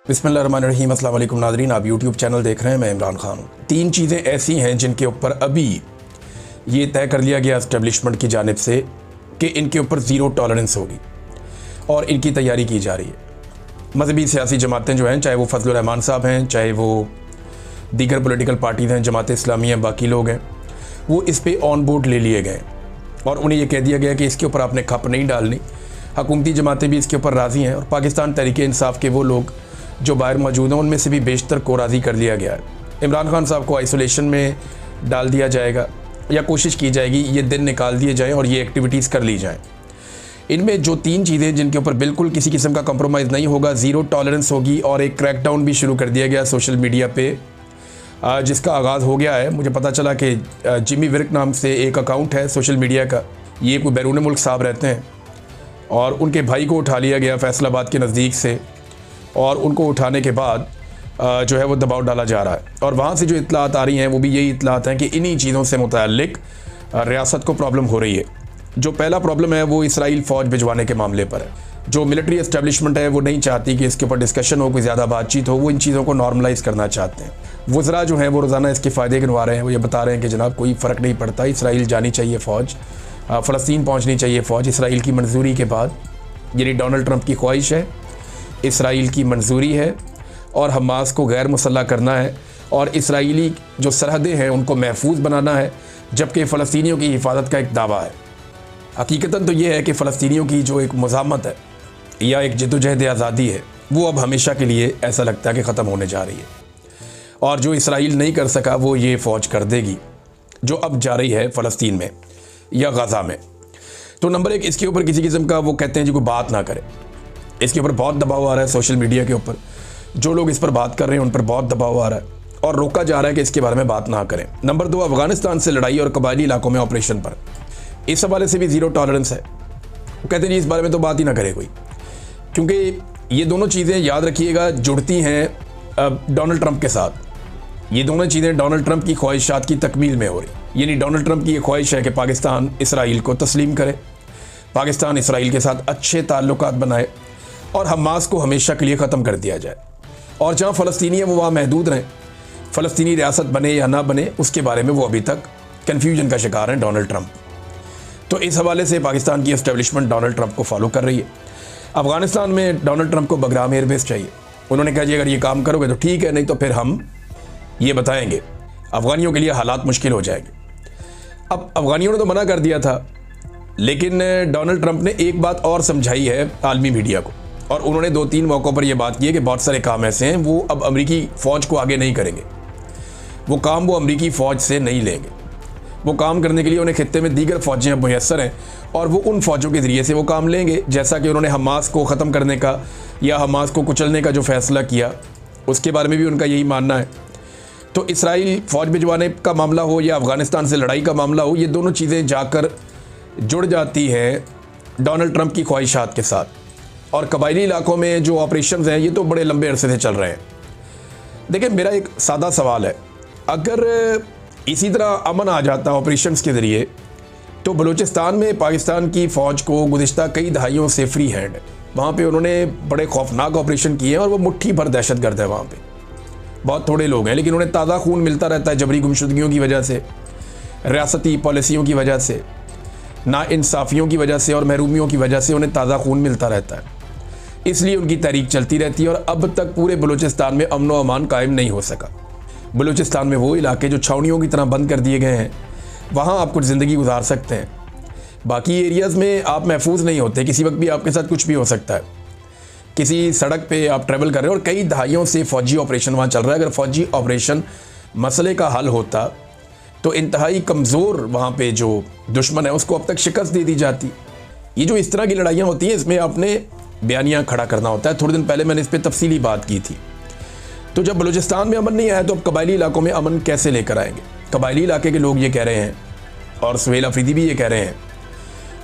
बिस्मिल्लाहिर्रहमानिर्रहीम। अस्सलाम वालेकुम नाज़रीन, आप यूट्यूब चैनल देख रहे हैं। मैं इमरान खान हूँ। 3 चीज़ें ऐसी हैं जिनके ऊपर अभी ये तय कर लिया गया एस्टेब्लिशमेंट की जानिब से कि इनके ऊपर ज़ीरो टॉलरेंस होगी और इनकी तैयारी की जा रही है। मजहबी सियासी जमातें जो हैं, चाहे वो फजलुर रहमान साहब हैं, चाहे वो दीगर पॉलिटिकल पार्टीज़ हैं, जमात इस्लामी हैं, बाकी लोग हैं, वो इस पर ऑन बोर्ड ले लिए गए और उन्हें यह कह दिया गया कि इसके ऊपर आपने खप नहीं डालनी। हुकूमती जमातें भी इसके ऊपर राज़ी हैं और पाकिस्तान तहरीक इंसाफ के वो लोग जो बाहर मौजूद हैं उनमें से भी बेशतर को राज़ी कर लिया गया है। इमरान खान साहब को आइसोलेशन में डाल दिया जाएगा या कोशिश की जाएगी ये दिन निकाल दिए जाएँ और ये एक्टिविटीज़ कर ली जाएँ। इनमें जो 3 चीज़ें जिनके ऊपर बिल्कुल किसी किस्म का कंप्रोमाइज़ नहीं होगा, ज़ीरो टॉलरेंस होगी और एक क्रैकडाउन भी शुरू कर दिया गया सोशल मीडिया पे, जिसका आगाज़ हो गया है। मुझे पता चला कि जिमी विर्क नाम से एक अकाउंट है सोशल मीडिया का, ये कोई बैरून मुल्क साहब रहते हैं और उनके भाई को उठा लिया गया फैसलाबाद के नज़दीक से और उनको उठाने के बाद जो है वो दबाव डाला जा रहा है और वहाँ से जो इत्तलात आ रही हैं वो भी यही इत्तलात हैं कि इन्हीं चीज़ों से मुतअल्लिक़ रियासत को प्रॉब्लम हो रही है। जो पहला प्रॉब्लम है वो इसराइल फ़ौज भिजवाने के मामले पर है। जो मिलिट्री एस्टेब्लिशमेंट है वो नहीं चाहती कि इसके ऊपर डिस्कशन हो, कोई ज़्यादा बातचीत हो, वो इन चीज़ों को नॉर्मलाइज़ करना चाहते हैं। वज़रा जो हैं वो रोज़ाना इसके फ़ायदे गिनवा रहे हैं। वो ये बता रहे हैं कि जनाब कोई फ़र्क नहीं पड़ता, इसराइल जानी चाहिए फ़ौज, फ़लस्तीन पहुँचनी चाहिए फ़ौज इसराइल की मंजूरी के बाद। यानी डोनाल्ड ट्रंप की ख्वाहिश है, इसराइल की मंजूरी है और हमास को गैर मुसल्लह करना है और इसराइली जो सरहदें हैं उनको महफूज बनाना है, जबकि फ़लस्तीनियों की हिफाजत का एक दावा है। हकीकतन तो ये है कि फ़लस्तीनियों की जो एक मुज़ाहमत है या एक जद्दोजहद आज़ादी है वो अब हमेशा के लिए ऐसा लगता है कि ख़त्म होने जा रही है और जो इसराइल नहीं कर सका वो ये फ़ौज कर देगी जो अब जा रही है फ़लस्तीन में या गज़ा में। तो नंबर 1, इसके ऊपर किसी किस्म का वो कहते हैं जी कोई बात ना करे। इसके ऊपर बहुत दबाव आ रहा है सोशल मीडिया के ऊपर, जो लोग इस पर बात कर रहे हैं उन पर बहुत दबाव आ रहा है और रोका जा रहा है कि इसके बारे में बात ना करें। नंबर 2, अफ़गानिस्तान से लड़ाई और कबायली इलाकों में ऑपरेशन पर, इस हवाले से भी ज़ीरो टॉलरेंस है। वो कहते हैं जी इस बारे में तो बात ही ना करे कोई, क्योंकि ये दोनों चीज़ें याद रखिएगा जुड़ती हैं डोनाल्ड ट्रंप के साथ। ये दोनों चीज़ें डोनाल्ड ट्रंप की ख्वाहिशात की तकमील में हो रही। यानी डोनाल्ड ट्रंप की ये ख्वाहिश है कि पाकिस्तान इसराइल को तस्लीम करे, पाकिस्तान इसराइल के साथ अच्छे ताल्लुकात बनाए और हमास को हमेशा के लिए ख़त्म कर दिया जाए और जहाँ फ़लस्तीनी है वो वहाँ महदूद रहें। फ़लस्तीनी रियासत बने या ना बने उसके बारे में वो अभी तक कन्फ्यूजन का शिकार हैं डोनाल्ड ट्रंप। तो इस हवाले से पाकिस्तान की एस्टेब्लिशमेंट डोनाल्ड ट्रंप को फॉलो कर रही है। अफ़गानिस्तान में डोनाल्ड ट्रंप को बगराम एयरबेस चाहिए। उन्होंने कहा जी अगर ये काम करोगे तो ठीक है, नहीं तो फिर हम ये बताएंगे, अफ़गानियों के लिए हालात मुश्किल हो जाएंगे। अब अफ़गानियों ने तो मना कर दिया था, लेकिन डोनाल्ड ट्रंप ने एक बात और समझाई है आलमी मीडिया को और उन्होंने 2-3 मौक़ों पर यह बात की है कि बहुत सारे काम ऐसे हैं वो अब अमरीकी फ़ौज को आगे नहीं करेंगे। वो काम वो अमरीकी फ़ौज से नहीं लेंगे। वो काम करने के लिए उन्हें खित्ते में दीगर फ़ौजें मुयस्सर हैं और वो उन फ़ौजों के ज़रिए से वो काम लेंगे, जैसा कि उन्होंने हमास को ख़त्म करने का या हमास को कुचलने का जो फ़ैसला किया उसके बारे में भी उनका यही मानना है। तो इसराइल फ़ौज भिजवाने का मामला हो या अफ़गानिस्तान से लड़ाई का मामला हो, ये दोनों चीज़ें जाकर जुड़ जाती हैं डोनाल्ड ट्रंप की ख्वाहिशात के साथ। और कबायली इलाकों में जो ऑपरेशंस हैं ये तो बड़े लंबे अरसे से चल रहे हैं। देखिए मेरा एक सादा सवाल है, अगर इसी तरह अमन आ जाता ऑपरेशंस के ज़रिए तो बलूचिस्तान में पाकिस्तान की फ़ौज को गुज़िश्ता कई दहाइयों से फ्री हैंड है। वहाँ पे उन्होंने बड़े खौफनाक ऑपरेशन किए हैं और वो मुट्ठी भर दहशतगर्द है। वहाँ पे बहुत थोड़े लोग हैं लेकिन उन्हें ताज़ा खून मिलता रहता है जबरी गुमशुदगियों की वजह से, रियासती पॉलिसियों की वजह से, नाइंसाफ़ियों की वजह से और महरूमियों की वजह से उन्हें ताज़ा खून मिलता रहता है। इसलिए उनकी तहरीक चलती रहती है और अब तक पूरे बलूचिस्तान में अमन व अमान कायम नहीं हो सका। बलूचिस्तान में वो इलाके जो छावनियों की तरह बंद कर दिए गए हैं वहाँ आप कुछ ज़िंदगी गुजार सकते हैं, बाकी एरियाज़ में आप महफूज नहीं होते। किसी वक्त भी आपके साथ कुछ भी हो सकता है। किसी सड़क पे आप ट्रैवल कर रहे हो और कई दहाइयों से फ़ौजी ऑपरेशन वहाँ चल रहा है। अगर फ़ौजी ऑपरेशन मसले का हल होता तो इंतहाई कमज़ोर वहाँ पे जो दुश्मन है उसको अब तक शिकस्त दे दी जाती। ये जो इस तरह की लड़ाइयाँ होती हैं इसमें आपने बयानियाँ खड़ा करना होता है। थोड़े दिन पहले मैंने इस पर तफसीली बात की थी। तो जब बलूचिस्तान में अमन नहीं आया तो अब कबायली इलाकों में अमन कैसे लेकर आएंगे? कबायली इलाके के लोग ये कह रहे हैं और सुहेल अफरीदी भी ये कह रहे हैं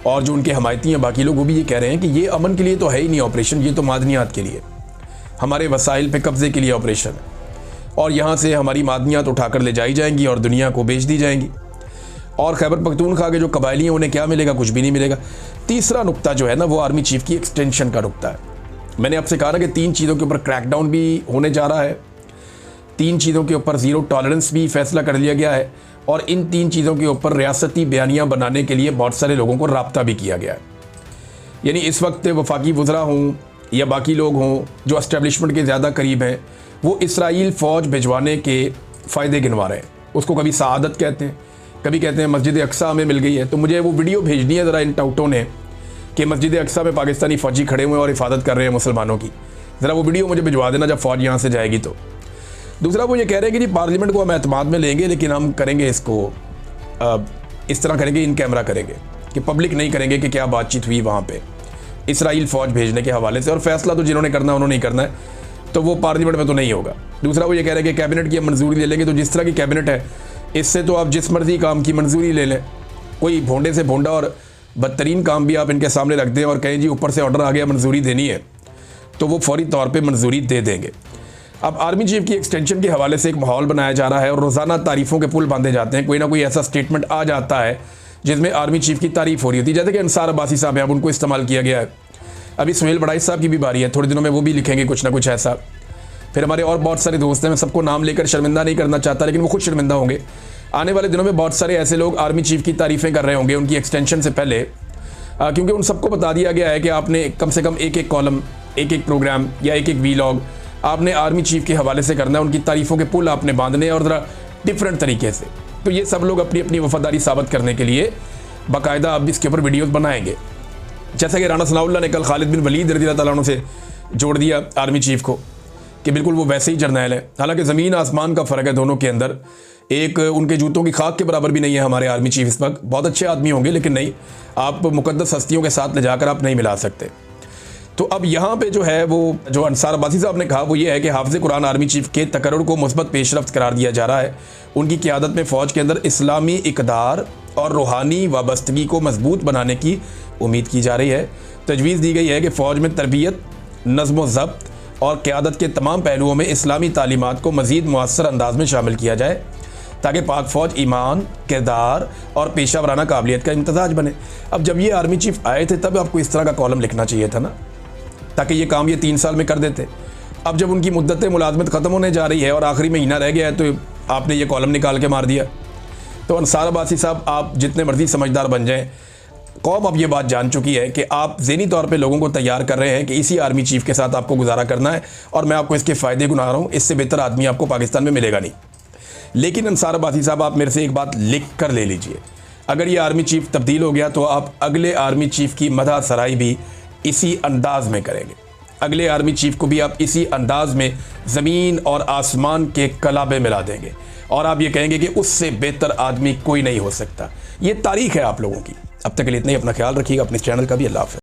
और जो उनके हमायती हैं बाकी लोग वो भी ये कह रहे हैं कि ये अमन के लिए तो है ही नहीं ऑपरेशन, ये तो मादनियात के लिए, हमारे वसाइल पे कब्ज़े के लिए ऑपरेशन है और यहाँ से हमारी मादनियात उठाकर ले जाई जाएंगी और दुनिया को बेच दी जाएंगी और खैबर पख्तूनख्वा के जो कबायली हैं उन्हें क्या मिलेगा? कुछ भी नहीं मिलेगा। तीसरा नुक्ता जो है ना वो आर्मी चीफ की एक्सटेंशन का नुक्ता है। मैंने आपसे कहा ना कि 3 चीज़ों के ऊपर क्रैकडाउन भी होने जा रहा है, 3 चीज़ों के ऊपर ज़ीरो टॉलरेंस भी फैसला कर लिया गया है, और इन 3 चीज़ों के ऊपर रियासती बयानियाँ बनाने के लिए बहुत सारे लोगों को राब्ता भी किया गया है। यानी इस वक्त वफाकी वज़रा हों या बाकी लोग हों जो एस्टेब्लिशमेंट के ज़्यादा करीब हैं, वो इसराइल फ़ौज भिजवाने के फ़ायदे गिनवा रहे हैं। उसको कभी सआदत कहते हैं, कभी कहते हैं मस्जिद अक्सा हमें मिल गई है। तो मुझे वो वीडियो भेजनी है ज़रा इन टाउटों ने कि मस्जिद अक्सा में पाकिस्तानी फ़ौजी खड़े हुए हैं और हिफाजत कर रहे हैं मुसलमानों की। ज़रा वो वीडियो मुझे भिजवा देना जब फ़ौज यहाँ से जाएगी तो। दूसरा वो ये कह रहे हैं कि जी पार्लियामेंट को हम एतमाद में लेंगे, लेकिन हम करेंगे इसको इस तरह करेंगे, इन कैमरा करेंगे, कि पब्लिक नहीं करेंगे कि क्या बातचीत हुई वहाँ पे इसराइल फ़ौज भेजने के हवाले से, और फैसला तो जिन्होंने करना उन्होंने ही करना है, तो वो पार्लियामेंट में तो नहीं होगा। दूसरा वो ये कह रहे हैं कि कैबिनेट की मंजूरी ले लेंगे। तो जिस तरह की कैबिनेट है, इससे तो आप जिस मर्जी काम की मंजूरी ले लें, कोई भोंडे से भोंडा और बदतरीन काम भी आप इनके सामने रख दें और कहें जी ऊपर से ऑर्डर आ गया मंजूरी देनी है, तो वो फौरी तौर पे मंजूरी दे देंगे। अब आर्मी चीफ की एक्सटेंशन के हवाले से एक माहौल बनाया जा रहा है और रोज़ाना तारीफ़ों के पुल बांधे जाते हैं। कोई ना कोई ऐसा स्टेटमेंट आ जाता है जिसमें आर्मी चीफ की तारीफ़ हो रही होती है, जैसे कि अंसार अब्बासी साहब हैं, अब उनको इस्तेमाल किया गया है। अभी सुहेल बड़ाइश साहब की भी बारी है, थोड़े दिनों में वो भी लिखेंगे कुछ ना कुछ ऐसा। फिर हमारे और बहुत सारे दोस्त हैं, मैं सबको नाम लेकर शर्मिंदा नहीं करना चाहता, लेकिन वो खुद शर्मिंदा होंगे। आने वाले दिनों में बहुत सारे ऐसे लोग आर्मी चीफ की तारीफ़ें कर रहे होंगे उनकी एक्सटेंशन से पहले, क्योंकि उन सबको बता दिया गया है कि आपने कम से कम एक कॉलम, एक प्रोग्राम या एक वीलॉग आपने आर्मी चीफ के हवाले से करना है, उनकी तारीफ़ों के पुल आपने बांधने हैं और ज़रा डिफरेंट तरीके से। तो ये सब लोग अपनी अपनी वफादारी साबित करने के लिए बाकायदा अब इसके ऊपर वीडियोस बनाएंगे। जैसा कि राना सनाउल्लाह ने कल खालिद बिन वलीद रज़ियल्लाहु ताला अन्हु से जोड़ दिया आर्मी चीफ को कि बिल्कुल वो वैसे ही जर्नैल है। हालांकि ज़मीन आसमान का फ़र्क है दोनों के अंदर, एक उनके जूतों की खाक के बराबर भी नहीं है हमारे आर्मी चीफ इस वक्त। बहुत अच्छे आदमी होंगे, लेकिन नहीं, आप मुकद्दस हस्तियों के साथ ले जाकर आप नहीं मिला सकते। तो अब यहाँ पे जो है, वो जो अंसार अब्बासी साहब ने कहा वो ये है कि हाफ़िज़ कुरान आर्मी चीफ के तकर्रुर को मुस्बत पेशरफ्त करार दिया जा रहा है। उनकी क़यादत में फ़ौज के अंदर इस्लामी इक़दार और रूहानी वाबस्तगी को मजबूत बनाने की उम्मीद की जा रही है। तजवीज़ दी गई है कि फ़ौज में तरबियत, नज़्म ज़ब्त और क़यादत के तमाम पहलुओं में इस्लामी तालीमात को मज़ीद मुअस्सर अंदाज में शामिल किया जाए, ताकि पाक फ़ौज ईमान, किरदार और पेशा वराना काबिलियत का इम्तजाज बने। अब जब ये आर्मी चीफ आए थे तब आपको इस तरह का कॉलम लिखना चाहिए था ना, ताकि ये काम ये 3 साल में कर देते। अब जब उनकी मुद्दत मुलाजमत ख़त्म होने जा रही है और आखिरी महीना रह गया है, तो आपने ये कॉलम निकाल के मार दिया। तो अंसार अब्बासी साहब, आप जितने मर्जी समझदार बन जाएं, कौम अब ये बात जान चुकी है कि आप ज़हनी तौर पे लोगों को तैयार कर रहे हैं कि इसी आर्मी चीफ के साथ आपको गुजारा करना है, और मैं आपको इसके फ़ायदे गिना रहा हूँ। इससे बेहतर आदमी आपको पाकिस्तान में मिलेगा नहीं। लेकिन अंसार अब्बासी साहब, आप मेरे से एक बात लिख कर ले लीजिए, अगर ये आर्मी चीफ तब्दील हो गया तो आप अगले आर्मी चीफ की मदह सराई भी इसी अंदाज में करेंगे। अगले आर्मी चीफ को भी आप इसी अंदाज में ज़मीन और आसमान के कलाबे मिला देंगे, और आप ये कहेंगे कि उससे बेहतर आदमी कोई नहीं हो सकता। ये तारीख़ है आप लोगों की। अब तक के लिए इतना ही। अपना ख्याल रखिएगा, अपने चैनल का भी। अल्लाह हाफ़िज़।